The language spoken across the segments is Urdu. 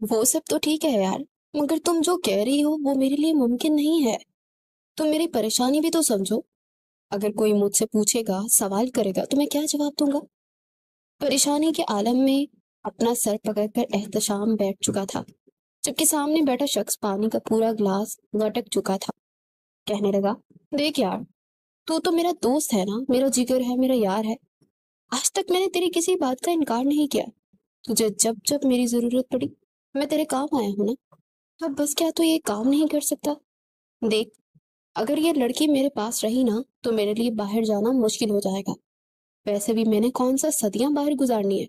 وہ سب تو ٹھیک ہے یار، مگر تم جو کہہ رہی ہو وہ میرے لیے ممکن نہیں ہے۔ تم میری پریشانی بھی تو سمجھو۔ اگر کوئی مجھ سے پوچھے گا، سوال کرے گا، تو میں کیا جواب دوں گا؟ پریشانی کے عالم میں اپنا سر پکڑ کر احتشام بیٹھ چکا تھا، جبکہ سامنے بیٹھا شخص پانی کا پورا گلاس گٹک چکا تھا۔ کہنے لگا، دیکھ یار، تو میرا دوست ہے نا، میرا جگر ہے، میرا یار ہے۔ آج تک میں نے تیری کسی بات کا انکار نہیں کیا۔ تجھے جب جب میری ضرورت پڑی، میں تیرے کام آیا ہوں نا۔ اب بس کیا تو یہ کام نہیں کر سکتا؟ دیکھ، اگر یہ لڑکی میرے پاس رہی نا تو میرے لیے باہر جانا مشکل ہو جائے گا۔ ویسے بھی میں نے کون سا صدیاں باہر گزارنی ہے۔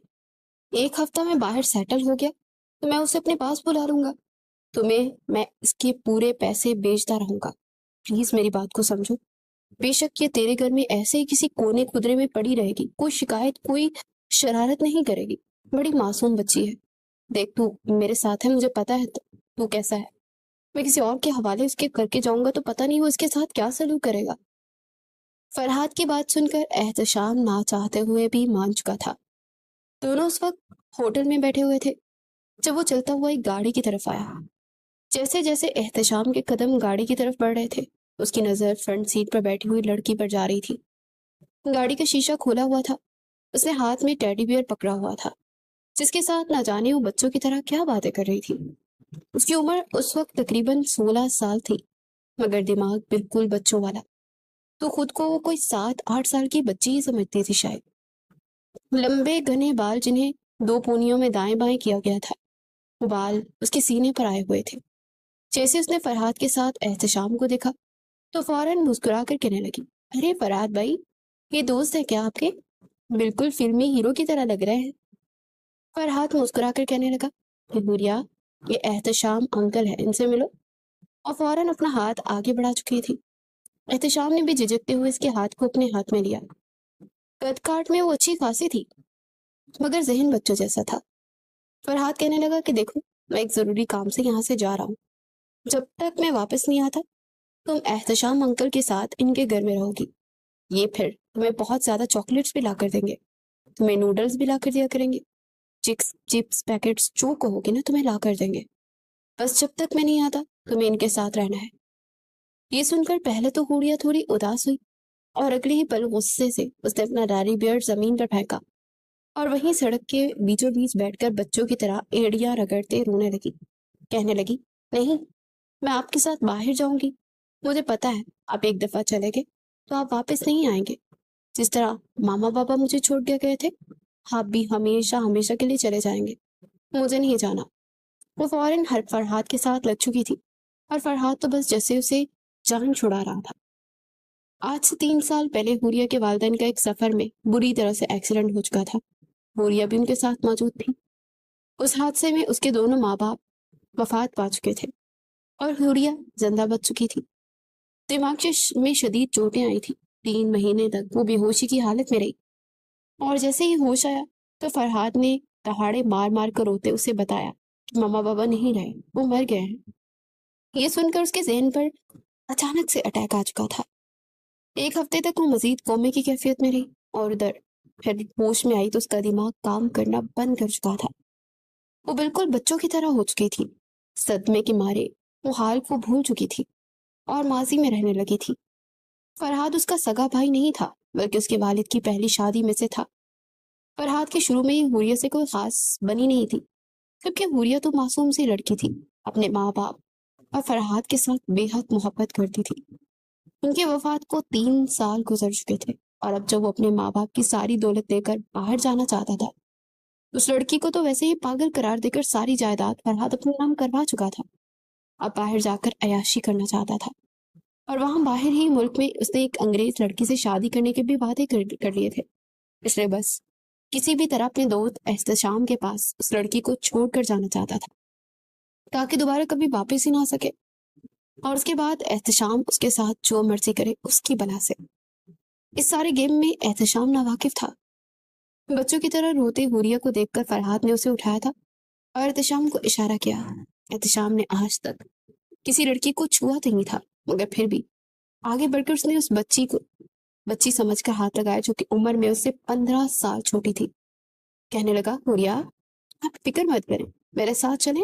ایک ہفتہ میں باہر سیٹل ہو گیا تو میں اسے اپنے پاس بلا لوں گا۔ تمہیں میں اس کے پورے پیسے بیچتا رہوں گا۔ پلیز میری بات کو سمجھو۔ بے شک یہ تیرے گھر میں ایسے ہی کسی کونے خدرے میں پڑی رہے گی، کوئی شکایت، کوئی شرارت نہیں کرے گی۔ بڑی معصوم بچی ہے۔ دیکھ، تو میرے ساتھ ہے، مجھے پتا ہے تو کیسا ہے۔ میں کسی اور کے حوالے اس کے کر کے جاؤں گا تو پتہ نہیں وہ اس کے ساتھ کیا سلوک کرے گا۔ فرحاد کی بات سن کر احتشام نہ چاہتے ہوئے بھی مان چکا تھا۔ دونوں اس وقت ہوٹل میں بیٹھے ہوئے تھے جب وہ چلتا ہوا ایک گاڑی کی طرف آیا۔ جیسے جیسے احتشام کے قدم گاڑی کی طرف بڑھ رہے تھے، اس کی نظر فرنٹ سیٹ پر بیٹھی ہوئی لڑکی پر جا رہی تھی۔ گاڑی کا شیشہ کھولا ہوا تھا، اس نے ہاتھ میں ٹیڈی بیئر پکڑا ہوا تھا، جس کے ساتھ نہ جانے وہ بچوں کی طرح کیا باتیں کر رہی تھی۔ اس کی عمر اس وقت تقریباً 16 سال تھی، مگر دماغ بالکل بچوں والا۔ تو خود کو وہ کوئی 7-8 سال کی بچی ہی سمجھتی تھی شاید۔ لمبے گھنے بال جنہیں 2 پونیوں میں دائیں بائیں کیا گیا تھا، وہ بال اس کے سینے پر آئے ہوئے تھے۔ جیسے اس نے فرحاد کے ساتھ احتشام کو دیکھا تو فوراً مسکرا کر کہنے لگی، ارے فرحاد بھائی، یہ دوست ہے کیا آپ کے؟ بالکل فلمی ہیرو کی طرح لگ رہے ہیں۔ فرحاد مسکرا کر کہنے لگا، حوریا، یہ احتشام انکل ہے، ان سے ملو، اور فوراً اپنا ہاتھ آگے بڑھا چکی تھی۔ احتشام نے بھی جھجکتے ہوئے اس کے ہاتھ کو اپنے ہاتھ میں لیا۔ قد کاٹ میں وہ اچھی خاصی تھی، مگر ذہن بچوں جیسا تھا۔ فرحاد کہنے لگا کہ دیکھو، میں ایک ضروری کام سے یہاں سے جا رہا ہوں، جب تک میں واپس نہیں آتا تم احتشام انکل کے ساتھ ان کے گھر میں رہو گی۔ یہ پھر تمہیں بہت زیادہ چاکلیٹس بھی لا کر دیں گے، تمہیں نوڈلز بھی لا کر دیا کریں گے، چپس پیکٹس جو کہو گے نا تمہیں لا کر دیں گے۔ بس جب تک میں نہیں آتا تمہیں ان کے ساتھ رہنا ہے۔ یہ سن کر پہلے تو ہوریا تھوڑی اداس ہوئی، اور اگلے ہی پل غصے سے اس نے اپنا ڈیری بیئر زمین پر پھینکا اور وہیں سڑک کے بیچوں بیچ بیٹھ کر بچوں کی طرح ایڑیاں رگڑتے رونے لگی۔ کہنے لگی، نہیں، میں آپ کے ساتھ باہر جاؤں گی۔ مجھے پتا ہے آپ ایک دفعہ چلے گئے تو آپ واپس نہیں آئیں گے۔ جس طرح ماما بابا مجھے چھوڑ کے گئے تھے، آپ بھی ہمیشہ ہمیشہ کے لیے چلے جائیں گے۔ مجھے نہیں جانا۔ وہ فوراً ہر فرحاد کے ساتھ لگ چکی تھی، اور فرحاد تو بس جیسے اسے جان چھڑا رہا تھا۔ آج سے 3 سال پہلے ہوریا کے والدین کا ایک سفر میں بری طرح سے ایکسیڈنٹ ہو چکا تھا۔ ہوریا بھی ان کے ساتھ موجود تھی۔ اس حادثے میں اس کے دونوں ماں باپ وفات پا چکے تھے، اور ہوریا زندہ بچ چکی تھی۔ دماغ میں شدید چوٹیں آئی تھی۔ 3 مہینے تک وہ بے ہوشی کی حالت میں رہی، اور جیسے ہی ہوش آیا تو فرحاد نے دہاڑے مار مار کر روتے اسے بتایا کہ ماما بابا نہیں رہے، وہ مر گئے ہیں۔ یہ سن کر اس کے ذہن پر اچانک سے اٹیک آ چکا تھا۔ ایک ہفتے تک وہ مزید کومے کی کیفیت میں رہی، اور ادھر پھر ہوش میں آئی تو اس کا دماغ کام کرنا بند کر چکا تھا۔ وہ بالکل بچوں کی طرح ہو چکی تھی۔ صدمے کے مارے وہ حال کو بھول چکی تھی اور ماضی میں رہنے لگی تھی۔ فرحاد اس کا سگا بھائی نہیں تھا، بلکہ اس کے والد کی پہلی شادی میں سے تھا۔ فرحاد کے شروع میں ہی ہوریا سے کوئی خاص بنی نہیں تھی، جبکہ ہوریا تو معصوم سی لڑکی تھی، اپنے ماں باپ اور فرحاد کے ساتھ بے حد محبت کرتی تھی۔ ان کی وفات کو 3 سال گزر چکے تھے، اور اب جب وہ اپنے ماں باپ کی ساری دولت دے کر باہر جانا چاہتا تھا، اس لڑکی کو تو ویسے ہی پاگل قرار دے کر ساری جائیداد فرحاد اپنے نام کروا چکا تھا۔ اب باہر جا کر عیاشی کرنا چاہتا تھا، اور وہاں باہر ہی ملک میں اس نے ایک انگریز لڑکی سے شادی کرنے کے بھی وعدے کر لیے تھے، اس لیے بس کسی بھی طرح اپنے دوست احتشام کے پاس اس لڑکی کو چھوڑ کر جانا چاہتا تھا، تاکہ دوبارہ کبھی واپس ہی نہ آ سکے، اور اس کے بعد احتشام اس کے ساتھ جو مرضی کرے اس کی بلا سے۔ اس سارے گیم میں احتشام ناواقف تھا۔ بچوں کی طرح روتے ہوریا کو دیکھ کر فرحاد نے اسے اٹھایا تھا اور احتشام کو اشارہ کیا۔ احتشام نے آج تک کسی لڑکی کو چھوا نہیں تھا، مگر پھر بھی آگے بڑھ کر اس نے اس بچی سمجھ کر ہاتھ لگایا، جو کہ عمر میں اس سے 15 سال چھوٹی تھی۔ کہنے لگا، ہوریا، آپ فکر مت کریں، میرے ساتھ چلیں،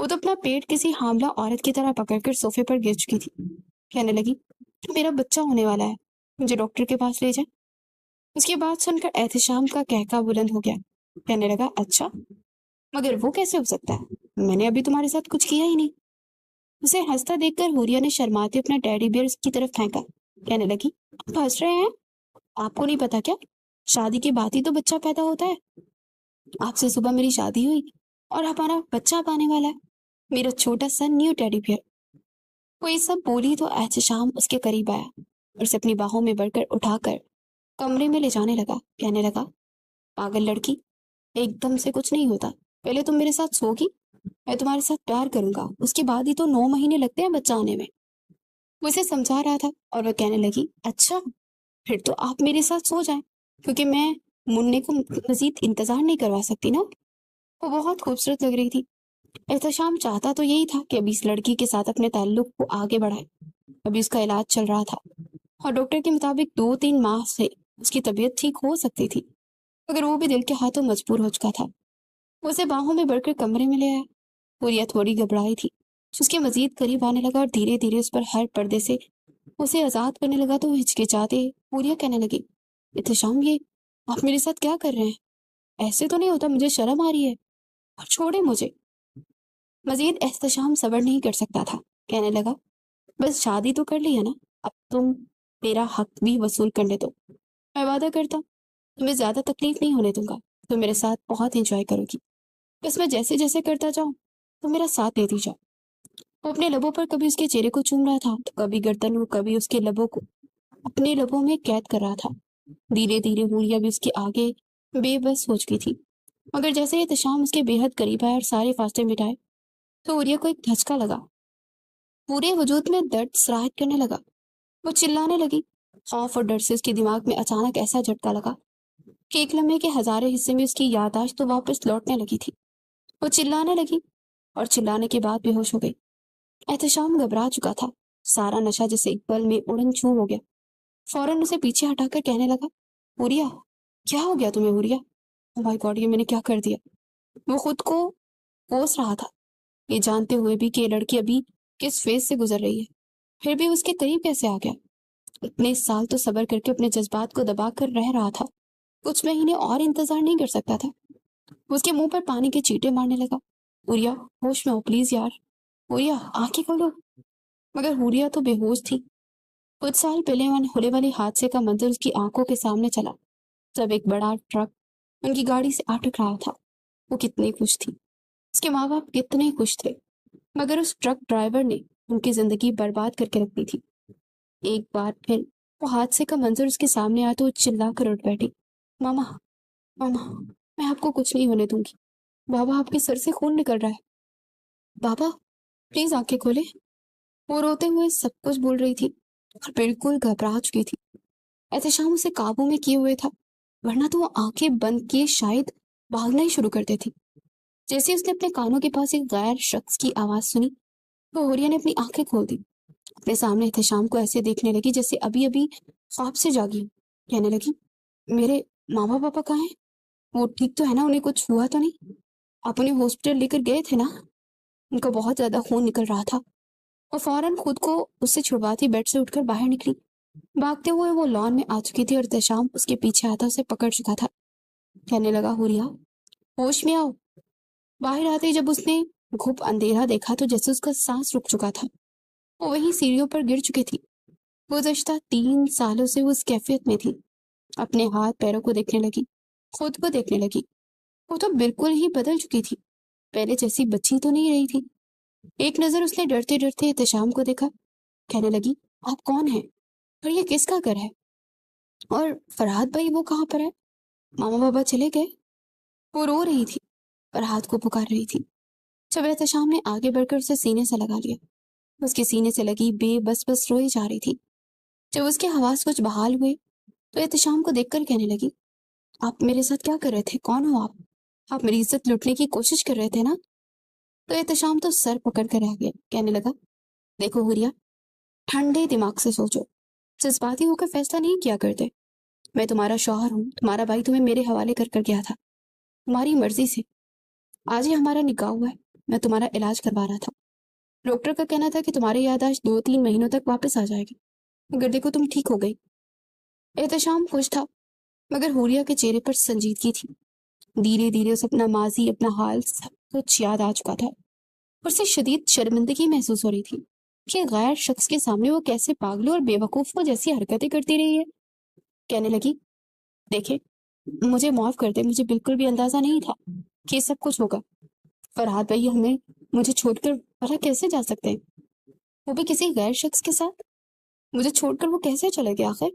وہ تو اپنا پیٹ کسی حاملہ عورت کی طرح پکڑ کر صوفے پر گر چکی تھی. کہنے لگی میرا بچہ ہونے والا ہے, مجھے ڈاکٹر کے پاس لے جائیں. اس کی بات سن کر احتشام کا کہکا بلند ہو گیا. کہنے لگا اچھا, مگر وہ کیسے ہو سکتا ہے, میں نے ابھی تمہارے ساتھ کچھ کیا ہی نہیں. اسے ہنستا دیکھ کر حوریہ نے شرماتے اپنا ٹیڈی بیئر اس کی طرف پھینکا. کہنے لگی آپ ہنس رہے ہیں, آپ کو نہیں پتا کیا, شادی کے بعد ہی تو بچہ پیدا ہوتا ہے. آپ سے صبح میری شادی ہوئی اور ہمارا بچہ اب آنے والا ہے, میرا چھوٹا سا نیو ٹیڈی بیئر. وہ یہ سب بولی تو احتشام اس کے قریب آیا اور اسے اپنی باہوں میں بڑھ کر اٹھا کر کمرے میں لے جانے لگا. کہنے لگا پاگل لڑکی, ایک دم سے کچھ نہیں ہوتا, پہلے تم میرے ساتھ سوگی, میں تمہارے ساتھ پیار کروں گا, اس کے بعد ہی تو 9 مہینے لگتے ہیں بچہ آنے میں. وہ اسے سمجھا رہا تھا اور وہ کہنے لگی اچھا, پھر تو آپ میرے ساتھ سو جائیں, کیونکہ میں مننے کو مزید انتظار نہیں کروا سکتی نا. وہ بہت خوبصورت لگ رہی تھی. احتشام چاہتا تو یہی تھا کہ ابھی اس لڑکی کے ساتھ اپنے تعلق کو آگے بڑھائے. ابھی اس کا علاج چل رہا تھا اور ڈاکٹر کے مطابق 2-3 ماہ سے اس کی طبیعت ٹھیک ہو سکتی تھی, مگر وہ بھی دل کے ہاتھوں مجبور ہو چکا تھا. وہ اسے باہوں میں بڑھ کر کمرے میں لے آیا. حوریہ تھوڑی گھبرائی تھی. اس کے مزید قریب آنے لگا اور دھیرے دھیرے اس پر ہر پردے سے اسے آزاد کرنے لگا تو وہ ہچکچاتے حوریہ کہنے لگی احتشام, یہ آپ میرے ساتھ کیا کر رہے ہیں, ایسے تو نہیں ہوتا, مجھے شرم آ رہی ہے, اور چھوڑے مجھے. مزید احتشام صبر نہیں کر سکتا تھا. کہنے لگا بس شادی تو کر لی ہے نا, اب تم میرا حق بھی وصول کرنے دو. میں وعدہ کرتا ہوں تمہیں زیادہ تکلیف نہیں ہونے دوں گا, تو میرے ساتھ بہت انجوائے کرو گی. بس میں جیسے جیسے کرتا جاؤں تو میرا ساتھ دیتی جاؤ. وہ اپنے لبوں پر کبھی اس کے چہرے کو چوم رہا تھا تو کبھی گردن کو, کبھی اس کے لبوں کو اپنے لبوں میں قید کر رہا تھا. دھیرے دھیرے حوریہ بھی اس کے آگے بے بس ہو چکی تھی. مگر جیسے ہی احتشام اس کے بے حد قریب آیا اور سارے فاصلے مٹائے تو حوریہ کو ایک دھچکا لگا. پورے وجود میں درد سرایت کرنے لگا. وہ چلانے لگی. خوف اور ڈر سے اس کے دماغ میں اچانک ایسا جھٹکا لگا کہ ایک لمحے کے ہزارے حصے میں اس کی یادداشت تو واپس لوٹنے لگی تھی. وہ چلانے لگی اور چلانے کے بعد بے ہوش ہو گئی. احتشام گھبرا چکا تھا. سارا نشہ جیسے ایک پل میں اڑن چھو ہو گیا. فوراً اسے پیچھے ہٹا کر کہنے لگا حوریہ, کیا ہو گیا تمہیں حوریہ, او مائی گاڈ, یہ میں نے کیا کر دیا. وہ خود کو کوس رہا تھا, یہ جانتے ہوئے بھی کہ یہ لڑکی ابھی کس فیز سے گزر رہی ہے, پھر بھی اس کے قریب کیسے آ گیا. اتنے سال تو صبر کر کے اپنے جذبات کو دبا کر رہ رہا تھا, کچھ مہینے اور انتظار نہیں کر سکتا تھا. اس کے منہ پر پانی کے چیٹے مارنے لگا. حوریہ ہوش میں ہو پلیز یار, حوریہ آنکھیں کھولو. مگر حوریہ تو بے ہوش تھی. کچھ سال پہلے ہونے والے حادثے کا منظر اس کی آنکھوں کے سامنے چلا, جب ایک بڑا ٹرک ان کی گاڑی سے آ ٹکرایا تھا. وہ کتنی خوش تھی, اس کے ماں باپ کتنے خوش تھے, مگر اس ٹرک ڈرائیور نے ان کی زندگی برباد کر کے رکھ دی تھی. ایک بار پھر وہ حادثے کا منظر اس کے سامنے آیا تو وہ چلا کر اٹھ بیٹھی. ماما, ماما, میں آپ کو کچھ نہیں ہونے دوں گی. بابا آپ کے سر سے خون نکل رہا ہے, بابا پلیز آنکھیں کھولے. وہ روتے ہوئے سب کچھ بول رہی تھی اور بالکل گھبرا چکی تھی. احتشام اسے قابو میں کیے ہوئے تھا, ورنہ تو وہ آنکھیں بند کیے شاید بھاگنا ہی شروع کر دیتی. جیسے اس نے اپنے کانوں کے پاس ایک غیر شخص کی آواز سنی تو حوریہ نے اپنی آنکھیں کھول دی. اپنے سامنے احتشام کو ایسے دیکھنے لگی جیسے ابھی ابھی خواب سے جاگی. کہنے لگی میرے ماما پاپا کہاں ہیں, وہ ٹھیک تو ہے نا, انہیں کچھ ہوا تو نہیں, آپ انہیں ہاسپٹل لے کر گئے تھے نا, ان کا بہت زیادہ خون نکل رہا تھا. اور فوراً خود کو اس سے چھڑواتی بیڈ سے اٹھ کر باہر نکلی. بھاگتے ہوئے وہ لان میں آ چکی تھی اور احتشام اس کے پیچھے آتا اسے پکڑ چکا تھا. کہنے لگا حوریہ ہوش میں آؤ. باہر آتے ہی جب اس نے گھپ اندھیرا دیکھا تو جیسے اس کا سانس رک چکا تھا. وہ وہیں سیڑھیوں پر گر چکی تھی. گزشتہ 3 سالوں سے وہ اس کیفیت میں تھی. اپنے ہاتھ پیروں کو دیکھنے لگی, خود کو دیکھنے لگی. وہ تو بالکل ہی بدل چکی تھی, پہلے جیسی بچی تو نہیں رہی تھی. ایک نظر اس نے ڈرتے ڈرتے احتشام کو دیکھا. کہنے لگی آپ کون ہیں, اور یہ کس کا گھر ہے, اور فرحاد بھائی وہ کہاں پر ہے, ماما بابا چلے گئے. وہ رو رہی تھی, فرحاد کو پکار رہی تھی. جب احتشام نے آگے بڑھ کر اسے سینے سے لگا لیا, اس کے سینے سے لگی بے بس بس روئی جا رہی تھی. جب اس کے حواس کچھ بحال ہوئے تو احتشام کو دیکھ کر کہنے لگی آپ میرے ساتھ کیا کر رہے تھے, کون ہو آپ میری عزت لوٹنے کی کوشش کر رہے تھے نا. تو احتشام تو سر پکڑ کر رہ گیا. کہنے لگا دیکھو حوریہ, ٹھنڈے دماغ سے سوچو, جذباتی ہو کر فیصلہ نہیں کیا کرتے. میں تمہارا شوہر ہوں, تمہارا بھائی تمہیں میرے حوالے کر کر گیا تھا تمہاری مرضی سے. آج ہی ہمارا نکاح ہوا ہے, میں تمہارا علاج کروا رہا تھا. ڈاکٹر کا کہنا تھا کہ تمہاری یادداشت 2-3 مہینوں تک واپس آ جائے گی. مگر دیکھو تم ٹھیک ہو گئی. احتشام خوش تھا مگر حوریہ کے چہرے پر سنجیدگی تھی. دھیرے دھیرے اس اپنا ماضی، اپنا حال سب کچھ یاد آ چکا تھا. اسے شدید شرمندگی محسوس ہو رہی تھی کہ غیر شخص کے سامنے وہ کیسے پاگلوں اور بے وقوفوں جیسی حرکتیں کرتی رہی ہے. کہنے لگی، دیکھے مجھے معاف کر دے، مجھے بالکل بھی اندازہ نہیں تھا کہ یہ سب کچھ ہوگا. فرحاد بھائی ہمیں مجھے چھوڑ کر بھلا کیسے جا سکتے ہیں، وہ بھی کسی غیر شخص کے ساتھ؟ مجھے چھوڑ کر وہ کیسے چلے گئے؟ آخر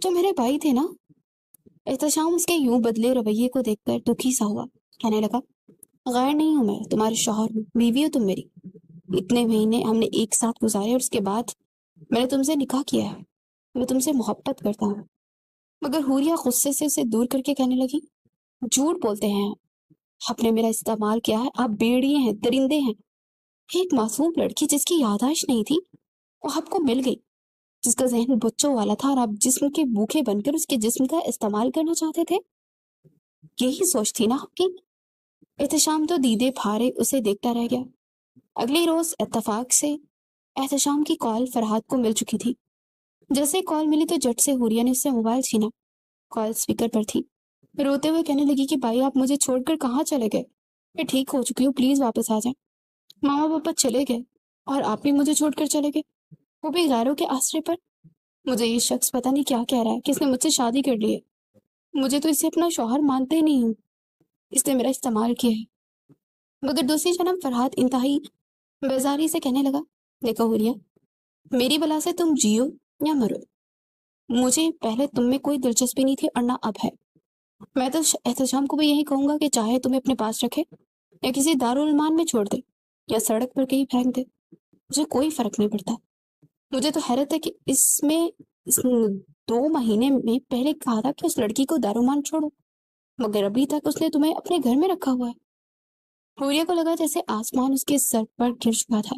تو میرے بھائی تھے نا. احتشام اس کے یوں بدلے رویے کو دیکھ کر دکھی سا ہوا. کہنے لگا، غیر نہیں ہوں، میں تمہارے شوہر ہوں، بیوی ہو تم میری. اتنے مہینے ہم نے ایک ساتھ گزارے اور اس کے بعد میں نے تم سے نکاح کیا ہے. میں تم سے محبت کرتا ہوں. مگر حوریہ غصے سے اسے دور کر کے کہنے لگی، جھوٹ بولتے ہیں آپ نے میرا استعمال کیا ہے. آپ بیڑیے ہیں، درندے ہیں. ایک معصوم لڑکی جس کی یادداشت نہیں تھی وہ آپ کو مل گئی، جس کا ذہن بچوں والا تھا، اور آپ جسم کے بھوکے بن کر اس کے جسم کا استعمال کرنا چاہتے تھے. یہی سوچ تھی نا آپ کی؟ احتشام تو دیدے پھارے اسے دیکھتا رہ گیا. اگلی روز اتفاق سے احتشام کی کال فرحاد کو مل چکی تھی. جیسے کال ملی تو جٹ سے حوریہ نے اس سے موبائل چھینا. کال اسپیکر پر تھی. روتے ہوئے کہنے لگی کہ بھائی آپ مجھے چھوڑ کر کہاں چلے گئے؟ میں ٹھیک ہو چکی ہوں، پلیز واپس آ جائیں. ماما پاپا چلے گئے اور آپ بھی مجھے چھوڑ کر چلے گئے، وہ بھی غیروں کے آسرے پر. مجھے یہ شخص پتہ نہیں کیا کہہ رہا ہے کہ اس نے مجھ سے شادی کر لی ہے. مجھے تو اسے اپنا شوہر مانتے ہی نہیں ہوں، اس نے میرا استعمال کیا ہے. مگر دوسری جناب فرحاد انتہائی بیزاری سے کہنے لگا، دیکھو حوریہ، میری بلا سے تم جیو یا مرو، مجھے پہلے تم میں کوئی دلچسپی نہیں تھی اور نہ اب ہے. میں تو احتشام کو بھی یہی کہوں گا کہ چاہے تمہیں اپنے پاس رکھے یا کسی دارالمان میں چھوڑ دے یا سڑک پر کہیں پھینک دے، مجھے کوئی فرق نہیں پڑتا. مجھے تو حیرت ہے کہ اس 2 مہینے میں پہلے کہا تھا کہ اس لڑکی کو دارالمان چھوڑو، مگر ابھی تک اس نے تمہیں اپنے گھر میں رکھا ہوا ہے. حوریہ کو لگا جیسے آسمان اس کے سر پر گر چکا تھا.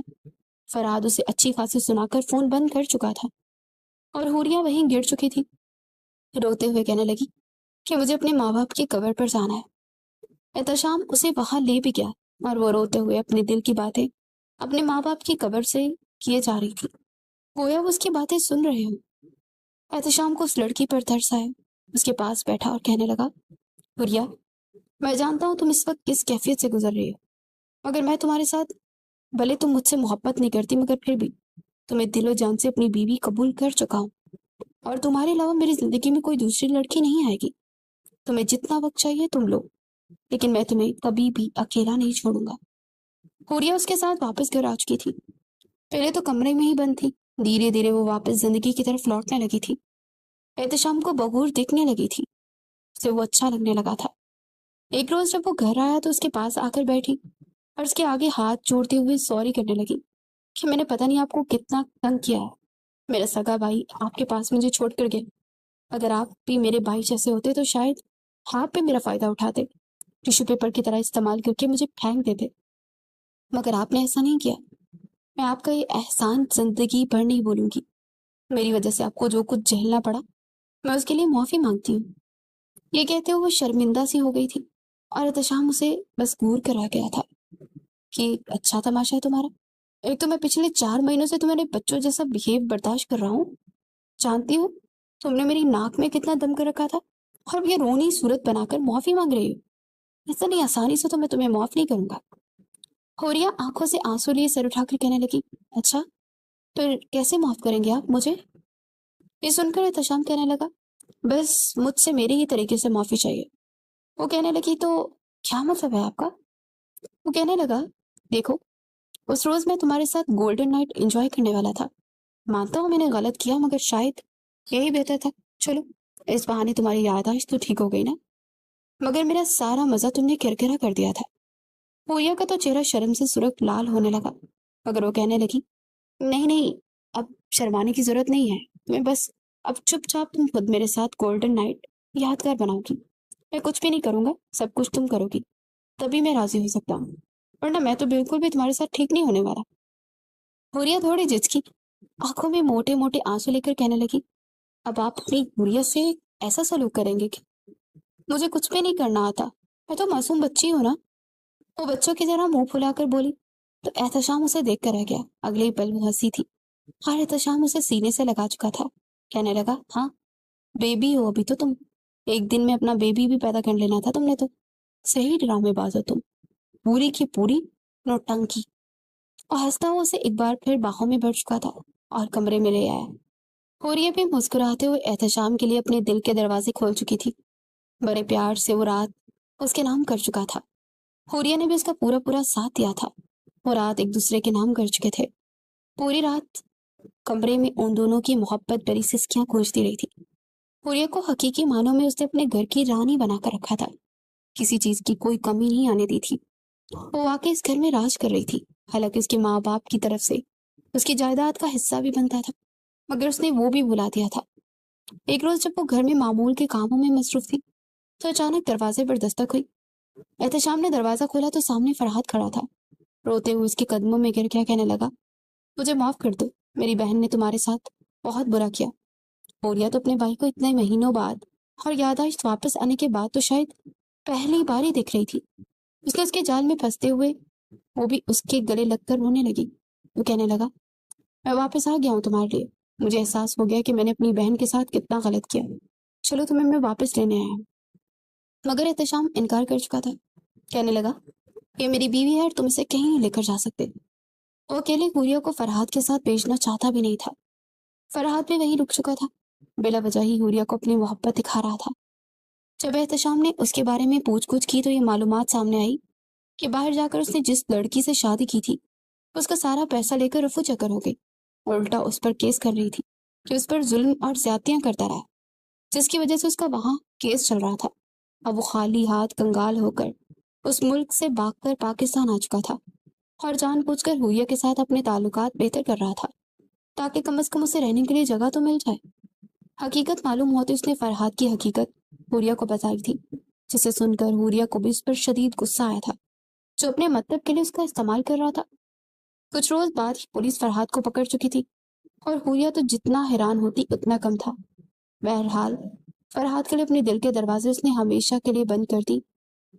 فرحاد اسے اچھی خاصی سنا کر فون بند کر چکا تھا اور حوریہ وہیں گر چکی تھی. روتے ہوئے کہنے لگی کہ مجھے اپنے ماں باپ کی قبر پر جانا ہے. احتشام اسے وہاں لے بھی گیا اور وہ روتے ہوئے اپنے دل کی باتیں اپنے ماں باپ کی قبر سے کیے جا رہی تھی، گویا وہ اس کی باتیں سن رہے ہوں. احتشام کو اس لڑکی پر ترس آیا. اس کے پاس بیٹھا اور کہنے لگا، حوریہ، میں جانتا ہوں تم اس وقت کس کیفیت سے گزر رہی ہو، مگر میں تمہارے ساتھ، بھلے تم مجھ سے محبت نہیں کرتی مگر پھر بھی تمہیں دل و جان سے اپنی بیوی قبول کر چکا ہوں، اور تمہارے علاوہ میری زندگی میں کوئی دوسری لڑکی نہیں آئے گی. تمہیں جتنا وقت چاہیے تم لو، لیکن میں تمہیں کبھی بھی اکیلا نہیں چھوڑوں گا. حوریہ اس کے ساتھ واپس گھر آ چکی تھی. پہلے تو کمرے میں ہی بند تھی، دھیرے دھیرے وہ واپس زندگی کی طرف لوٹنے لگی تھی. احتشام کو بغور دیکھنے لگی تھی، اسے وہ اچھا لگنے لگا تھا. ایک روز جب وہ گھر آیا تو اس کے پاس آ کر بیٹھی اور اس کے آگے ہاتھ جوڑتے ہوئے سوری کرنے لگی کہ میں نے پتہ نہیں آپ کو کتنا تنگ کیا ہے. میرا سگا بھائی آپ کے پاس مجھے چھوڑ کر گئے. اگر آپ بھی میرے بھائی جیسے ہوتے تو شاید آپ بھی میرا فائدہ اٹھاتے، ٹیشو پیپر کی طرح استعمال کر کے مجھے پھینک دیتے، مگر آپ نے ایسا نہیں کیا. میں آپ کا یہ احسان زندگی بھر نہیں بولوں گی. میری وجہ سے آپ کو جو کچھ جھیلنا پڑا میں اس کے لیے معافی مانگتی ہوں. یہ کہتے ہوئے وہ شرمندہ سی ہو گئی تھی اور احتشام اسے بس گور کر رہ گیا تھا کہ اچھا تماشا ہے تمہارا. ایک تو میں پچھلے 4 مہینوں سے تمہارے بچوں جیسا بہیو برداشت کر رہا ہوں. جانتی ہو تم نے میری ناک میں کتنا دم کر رکھا تھا، اور اب یہ رونی صورت بنا کر معافی مانگ رہی ہو. اتنی آسانی سے تو میں تمہیں معاف نہیں کروں گا. حوریہ آنکھوں سے آنسو لیے سر اٹھا کر کہنے لگی، اچھا پھر کیسے معاف کریں گے آپ مجھے؟ یہ سن کر احتشام کہنے لگا، بس مجھ سے میرے ہی طریقے سے معافی چاہیے. وہ کہنے لگی، تو کیا مطلب ہے آپ کا؟ وہ کہنے لگا، دیکھو اس روز میں تمہارے ساتھ گولڈن نائٹ انجوائے کرنے والا تھا. مانتا ہوں میں نے غلط کیا، مگر شاید یہی بہتر تھا. چلو اس بہانے تمہاری یادداشت تو ٹھیک ہو گئی نا، مگر میرا سارا مزہ تم نے کرکرا کر دیا تھا. پوریا کا تو چہرہ شرم سے سرخ لال ہونے لگا، مگر وہ کہنے لگی، نہیں نہیں، اب شرمانے کی ضرورت نہیں ہے تمہیں، بس اب چپ چاپ تم خود میرے ساتھ گولڈن نائٹ یادگار بناؤ گی. میں کچھ بھی نہیں کروں گا، سب کچھ تم کرو گی، تبھی میں راضی ہو سکتا ہوں، ورنہ میں تو بالکل بھی تمہارے ساتھ ٹھیک نہیں ہونے والا. حوریہ تھوڑی جھجکی، آنکھوں میں موٹے موٹے آنسو لے کر کہنے لگی، اب آپ اپنی حوریہ سے ایسا سلوک کریں گے کہ مجھے کچھ بھی نہیں کرنا آتا، میں تو معصوم بچی ہوں نا. وہ بچوں کی طرح منہ پھلا کر بولی تو احتشام اسے دیکھ کر رہ گیا۔ اگلے ہی پل وہ ہنسی تھی اور احتشام اسے سینے سے لگا چکا تھا۔ کہنے لگا، ہاں بیبی ہو ابھی تو تم، ایک دن میں اپنا بیبی بھی پیدا کر لینا تھا تم نے تو، صحیح ڈرامے باز ہو تم، پوری کی پوری نوٹنکی۔ اور ہنستا ہوا اسے ایک بار پھر باہوں میں بڑھ چکا تھا اور کمرے میں لے آیا۔ حوریہ بھی مسکراتے ہوئے احتشام کے لیے اپنے دل کے دروازے کھول چکی تھی۔ بڑے پیار سے وہ رات اس کے نام کر چکا تھا۔ حوریہ نے بھی اس کا پورا پورا ساتھ دیا تھا۔ وہ رات ایک دوسرے کے نام کر چکے تھے۔ پوری رات کمرے میں ان دونوں کی محبت بھری سسکیاں گونجتی رہی تھی۔ حوریہ کو حقیقی معنوں میں اس نے اپنے گھر کی رانی بنا کر رکھا تھا، کسی چیز کی کوئی کمی نہیں آنے دی تھی۔ وہ واقعی اس گھر میں راج کر رہی تھی، حالانکہ اس کے ماں باپ کی طرف سے اس کی جائیداد کا حصہ بھی بنتا تھا، مگر اس نے وہ بھی بھلا دیا تھا۔ ایک روز جب وہ گھر میں معمول کے کاموں میں مصروف تھی تو اچانک دروازے پر دستک ہوئی۔ احتشام نے دروازہ کھولا تو سامنے فرحات کھڑا تھا۔ روتے ہوئے اس کے قدموں میں گر گیا، کہنے لگا، مجھے معاف کر دو، میری بہن نے تمہارے ساتھ بہت برا کیا۔ حوریہ تو اپنے بھائی کو اتنے مہینوں بعد اور یادداشت واپس آنے کے بعد تو شاید پہلی بار ہی دیکھ رہی تھی۔ اس نے اس کے جال میں پھنستے ہوئے وہ بھی اس کے گلے لگ کر رونے لگی۔ وہ کہنے لگا، میں واپس آ گیا ہوں تمہارے لیے، مجھے احساس ہو گیا کہ میں نے اپنی بہن کے ساتھ کتنا غلط کیا، چلو تمہیں میں واپس لینے آیا ہوں۔ مگر احتشام انکار کر چکا تھا، کہنے لگا، یہ میری بیوی ہے اور تم اسے کہیں نہیں لے کر جا سکتے۔ وہ اکیلے حوریہ کو فرحات کے ساتھ بھیجنا چاہتا بھی نہیں تھا۔ فرحات بھی وہیں رک چکا تھا، بلا وجہ ہی حوریہ کو اپنی محبت دکھا رہا تھا۔ جب احتشام نے اس کے بارے میں پوچھ گچھ کی تو یہ معلومات سامنے آئی کہ باہر جا کر اس نے جس لڑکی سے شادی کی تھی اس کا سارا پیسہ لے کر رفو چکر ہو گئی اور الٹا اس پر کیس کر رہی تھی کہ اس پر ظلم اور زیادتیاں کرتا رہا، جس کی وجہ سے اس کا وہاں کیس چل رہا تھا۔ اب وہ خالی ہاتھ کنگال ہو کر اس ملک سے بھاگ کر پاکستان آ چکا تھا اور جان بوجھ کر حوریہ کے ساتھ اپنے تعلقات بہتر کر رہا تھا تاکہ کم از کم اسے رہنے کے لیے جگہ تو مل جائے۔ حقیقت معلوم ہوتی اس نے فرحات کی حقیقت حوریہ کو بتائی تھی، جسے سن کر حوریہ کو بھی اس پر شدید غصہ آیا تھا، جو اپنے مطلب کے لیے اس کا استعمال کر رہا تھا۔ کچھ روز بعد ہی پولیس فرحات کو پکڑ چکی تھی اور حوریہ تو جتنا حیران ہوتی اتنا کم تھا۔ بہرحال فرحات کے لیے اپنے دل کے دروازے اس نے ہمیشہ کے لیے بند کر دی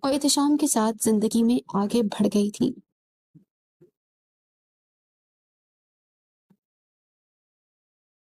اور احتشام کے ساتھ زندگی میں آگے بڑھ گئی تھی۔